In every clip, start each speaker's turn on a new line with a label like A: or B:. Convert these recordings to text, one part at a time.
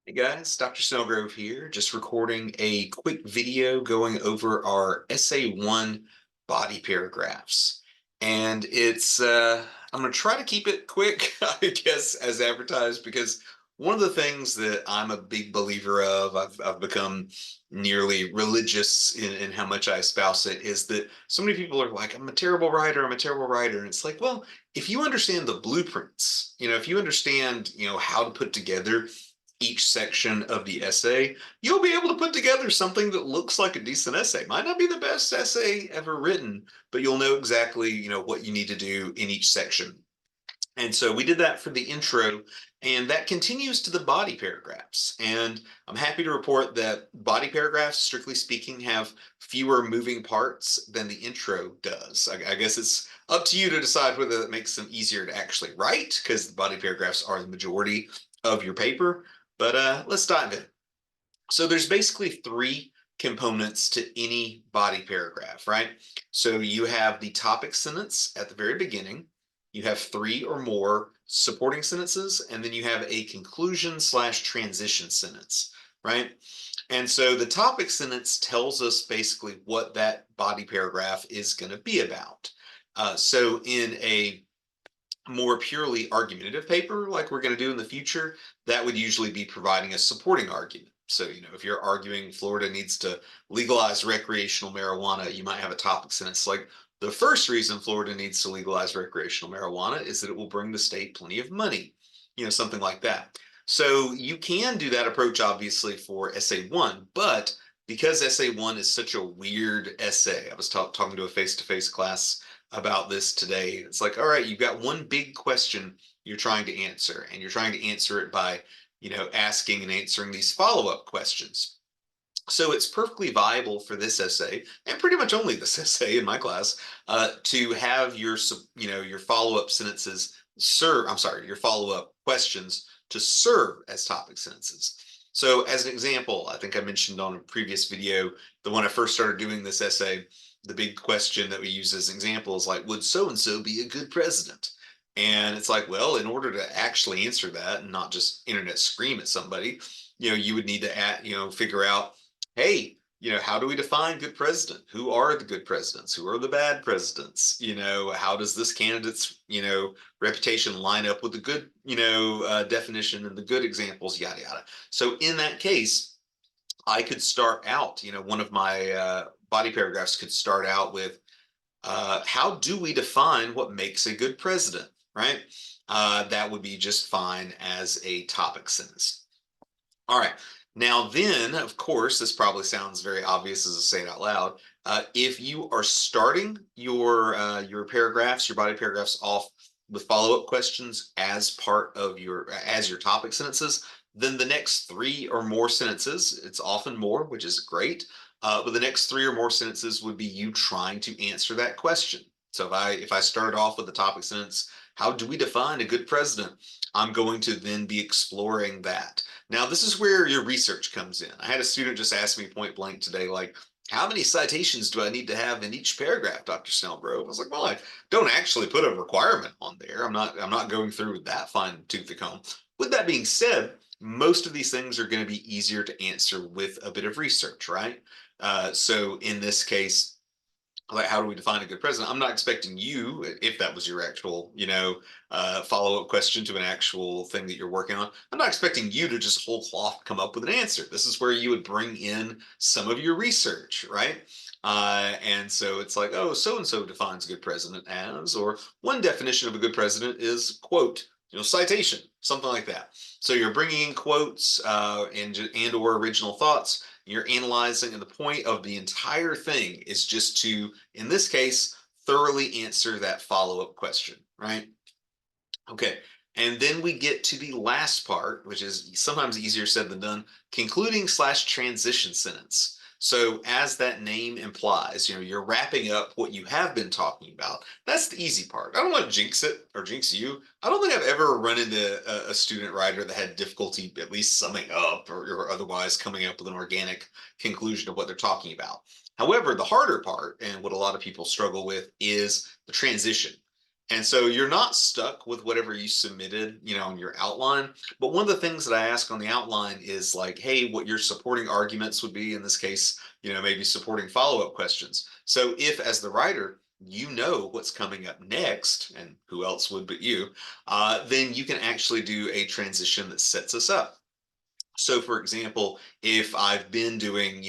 A: Hey guys, Dr. Snellgrove here, just recording a quick video going over our Essay 1 body paragraphs. And I'm going to try to keep it quick, I guess, as advertised, because one of the things that I'm a big believer of, I've become nearly religious in how much I espouse it, is that so many people are like, I'm a terrible writer, I'm a terrible writer. And it's like, well, if you understand the blueprints, if you understand, how to put together each section of the essay, you'll be able to put together something that looks like a decent essay. Might not be the best essay ever written, but you'll know exactly, what you need to do in each section. And so we did that for the intro, and that continues to the body paragraphs. And I'm happy to report that body paragraphs, strictly speaking, have fewer moving parts than the intro does. I guess it's up to you to decide whether that makes them easier to actually write, because the body paragraphs are the majority of your paper. But let's dive in. So there's basically three components to any body paragraph, right? So you have the topic sentence at the very beginning, you have three or more supporting sentences, and then you have a conclusion slash transition sentence, right? And so the topic sentence tells us basically what that body paragraph is going to be about. So in a more purely argumentative paper, like we're going to do in the future, that would usually be providing a supporting argument. So, if you're arguing Florida needs to legalize recreational marijuana, you might have a topic sentence like, the first reason Florida needs to legalize recreational marijuana is that it will bring the state plenty of money, something like that. So you can do that approach, obviously, for essay one, but because essay one is such a weird essay, I was talking to a face-to-face class about this today. It's like, all right, you've got one big question you're trying to answer, and you're trying to answer it by, asking and answering these follow-up questions. So it's perfectly viable for this essay, and pretty much only this essay in my class, to have your follow-up sentences serve, I'm sorry, your follow-up questions to serve as topic sentences. So as an example, I think I mentioned on a previous video that when I first started doing this essay, the big question that we use as an example is like, would so-and-so be a good president? And it's like, well, in order to actually answer that and not just internet scream at somebody, you would need to figure out, hey, how do we define good president? Who are the good presidents? Who are the bad presidents? How does this candidate's, reputation line up with the good, definition and the good examples, yada, yada. So in that case, I could start out, one of my body paragraphs could start out with, how do we define what makes a good president, right? That would be just fine as a topic sentence. All right. Now then, of course, this probably sounds very obvious as I say it out loud. If you are starting your paragraphs, your body paragraphs off with follow-up questions as part of your topic sentences, then the next three or more sentences, it's often more, which is great. But the next three or more sentences would be you trying to answer that question. So if I started off with the topic sentence, how do we define a good president? I'm going to then be exploring that. Now, this is where your research comes in. I had a student just ask me point blank today, like, how many citations do I need to have in each paragraph, Dr. Snellgrove? I was like, well, I don't actually put a requirement on there. I'm not going through with that fine tooth comb. With that being said, most of these things are going to be easier to answer with a bit of research, right? So in this case, like, how do we define a good president? I'm not expecting you, if that was your actual, follow-up question to an actual thing that you're working on, I'm not expecting you to just whole cloth come up with an answer. This is where you would bring in some of your research, right? And so it's like, oh, so-and-so defines a good president as, or one definition of a good president is, quote, citation, something like that. So you're bringing in quotes and or original thoughts. You're analyzing, and the point of the entire thing is just to, in this case, thoroughly answer that follow-up question, right? Okay, and then we get to the last part, which is sometimes easier said than done, concluding slash transition sentence. So as that name implies, you're wrapping up what you have been talking about. That's the easy part. I don't want to jinx it or jinx you. I don't think I've ever run into a student writer that had difficulty at least summing up or otherwise coming up with an organic conclusion of what they're talking about. However, the harder part and what a lot of people struggle with is the transition. And so you're not stuck with whatever you submitted, in your outline. But one of the things that I ask on the outline is like, hey, what your supporting arguments would be in this case, maybe supporting follow-up questions. So if, as the writer, you know what's coming up next, and who else would but you, then you can actually do a transition that sets us up. So, for example, if I've been doing,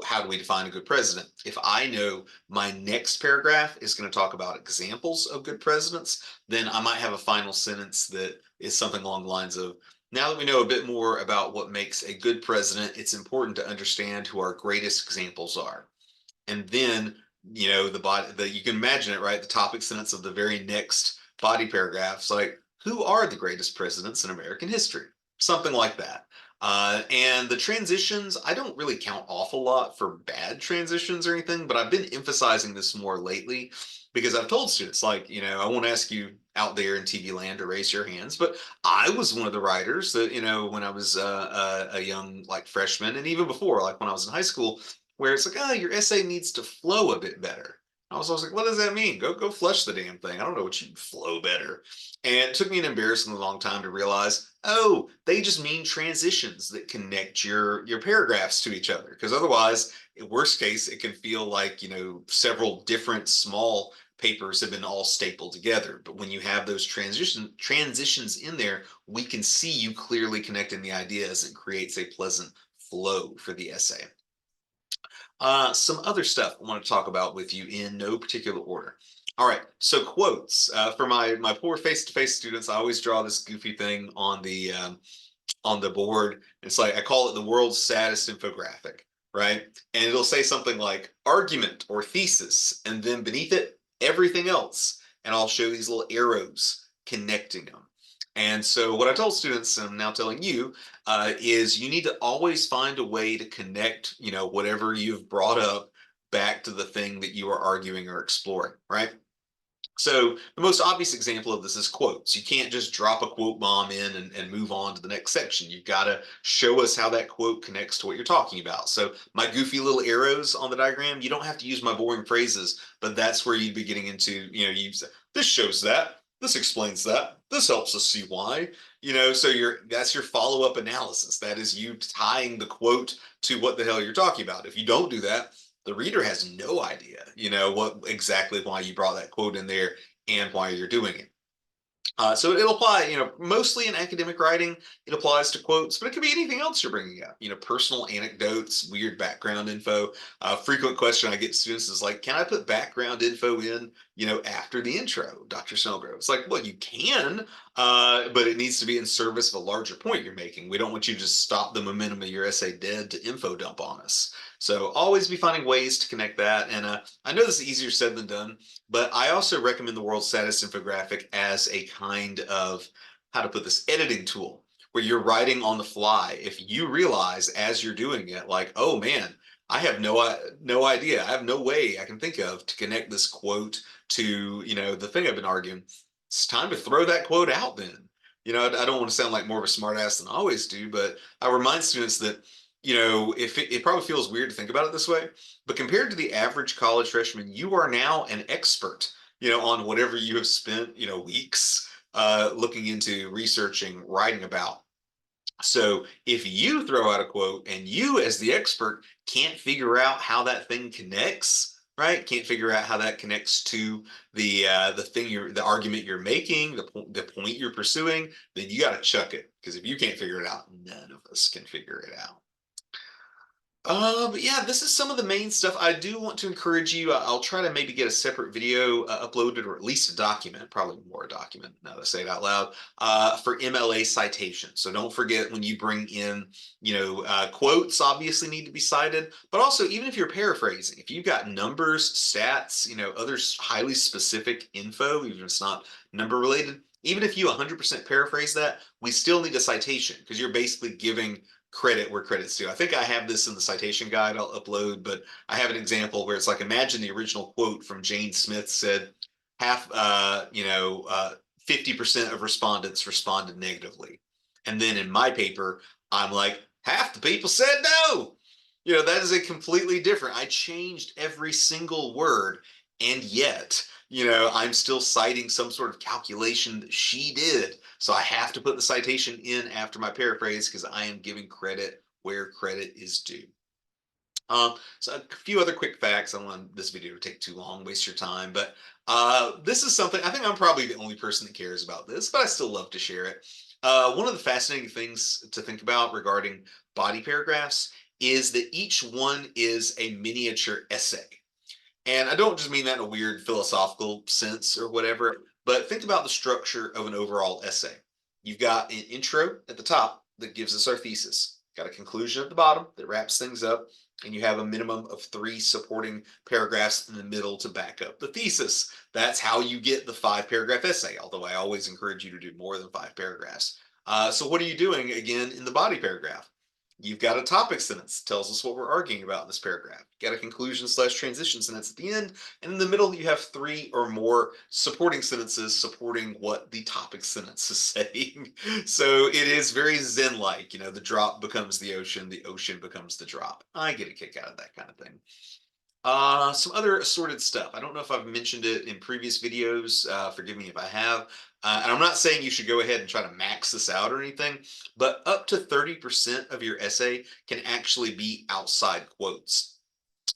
A: how do we define a good president? If I know my next paragraph is going to talk about examples of good presidents, then I might have a final sentence that is something along the lines of, now that we know a bit more about what makes a good president, it's important to understand who our greatest examples are. And then, you can imagine it, right? The topic sentence of the very next body paragraphs, like, who are the greatest presidents in American history? Something like that. And the transitions, I don't really count off a lot for bad transitions or anything, but I've been emphasizing this more lately because I've told students, like, I won't ask you out there in TV land to raise your hands, but I was one of the writers that, when I was a young, like, freshman, and even before, like when I was in high school, where it's like, oh, your essay needs to flow a bit better. I was always like, what does that mean? Go flush the damn thing. I don't know what you flow better. And it took me an embarrassingly long time to realize, oh, they just mean transitions that connect your paragraphs to each other. Because otherwise, in worst case, it can feel like, several different small papers have been all stapled together. But when you have those transitions in there, we can see you clearly connecting the ideas and creates a pleasant flow for the essay. Some other stuff I want to talk about with you in no particular order. All right, so quotes. For my poor face-to-face students, I always draw this goofy thing on the board. It's like, I call it the world's saddest infographic, right? And it'll say something like argument or thesis, and then beneath it, everything else. And I'll show these little arrows connecting them. And so what I told students, and I'm now telling you, is you need to always find a way to connect, whatever you've brought up back to the thing that you are arguing or exploring, right? So the most obvious example of this is quotes. You can't just drop a quote bomb in and move on to the next section. You've got to show us how that quote connects to what you're talking about. So my goofy little arrows on the diagram, you don't have to use my boring phrases, but that's where you'd be getting into, this shows that, this explains that, this helps us see why, so that's your follow-up analysis. That is you tying the quote to what the hell you're talking about. If you don't do that, the reader has no idea, what exactly why you brought that quote in there and why you're doing it. So it'll apply, mostly in academic writing, it applies to quotes, but it could be anything else you're bringing up, personal anecdotes, weird background info. Frequent question I get students is like, can I put background info in, after the intro, Dr. Snellgrove? It's like, well, you can, but it needs to be in service of a larger point you're making. We don't want you to just stop the momentum of your essay dead to info dump on us. So always be finding ways to connect that. And I know this is easier said than done, but I also recommend the world's saddest infographic as a kind of, how to put this, editing tool where you're writing on the fly. If you realize as you're doing it, like, oh man, I have no idea. I have no way I can think of to connect this quote to, the thing I've been arguing. It's time to throw that quote out then. I don't want to sound like more of a smartass than I always do, but I remind students that, if it probably feels weird to think about it this way, but compared to the average college freshman, you are now an expert, on whatever you have spent, weeks looking into, researching, writing about. So if you throw out a quote and you, as the expert, can't figure out how that thing connects, right? Can't figure out how that connects to the argument you're making, the point you're pursuing, then you got to chuck it, because if you can't figure it out, none of us can figure it out. But yeah, this is some of the main stuff. I do want to encourage you. I'll try to maybe get a separate video uploaded, or at least a document, probably more a document now that I say it out loud, for MLA citation. So don't forget, when you bring in, quotes obviously need to be cited, but also, even if you're paraphrasing, if you've got numbers, stats, other highly specific info, even if it's not number related, even if you 100% paraphrase that, we still need a citation, because you're basically giving credit where credit's due. I think I have this in the citation guide I'll upload, but I have an example where it's like, imagine the original quote from Jane Smith said, 50% of respondents responded negatively. And then in my paper, I'm like, half the people said no. That is a completely different. I changed every single word And yet, I'm still citing some sort of calculation that she did. So I have to put the citation in after my paraphrase because I am giving credit where credit is due. So a few other quick facts. I don't want this video to take too long, waste your time, but this is something I think I'm probably the only person that cares about this, but I still love to share it. One of the fascinating things to think about regarding body paragraphs is that each one is a miniature essay. And I don't just mean that in a weird philosophical sense or whatever, but think about the structure of an overall essay. You've got an intro at the top that gives us our thesis, got a conclusion at the bottom that wraps things up, and you have a minimum of 3 supporting paragraphs in the middle to back up the thesis. That's how you get the 5-paragraph essay, although I always encourage you to do more than 5 paragraphs. So what are you doing again in the body paragraph? You've got a topic sentence that tells us what we're arguing about in this paragraph. You've got a conclusion slash transition sentence at the end. And in the middle, you have 3 or more supporting sentences supporting what the topic sentence is saying. So it is very Zen-like. The drop becomes the ocean becomes the drop. I get a kick out of that kind of thing. Some other assorted stuff. I don't know if I've mentioned it in previous videos. Forgive me if I have. And I'm not saying you should go ahead and try to max this out or anything, but up to 30% of your essay can actually be outside quotes.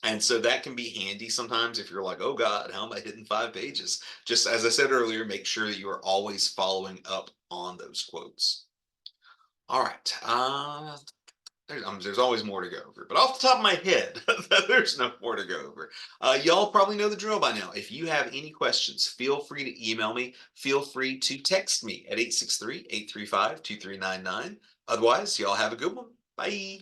A: And so that can be handy sometimes if you're like, oh God, how am I hitting 5 pages? Just as I said earlier, make sure that you are always following up on those quotes. All right. There's always more to go over, but off the top of my head, there's no more to go over. Y'all probably know the drill by now. If you have any questions, feel free to email me. Feel free to text me at 863-835-2399. Otherwise, y'all have a good one. Bye.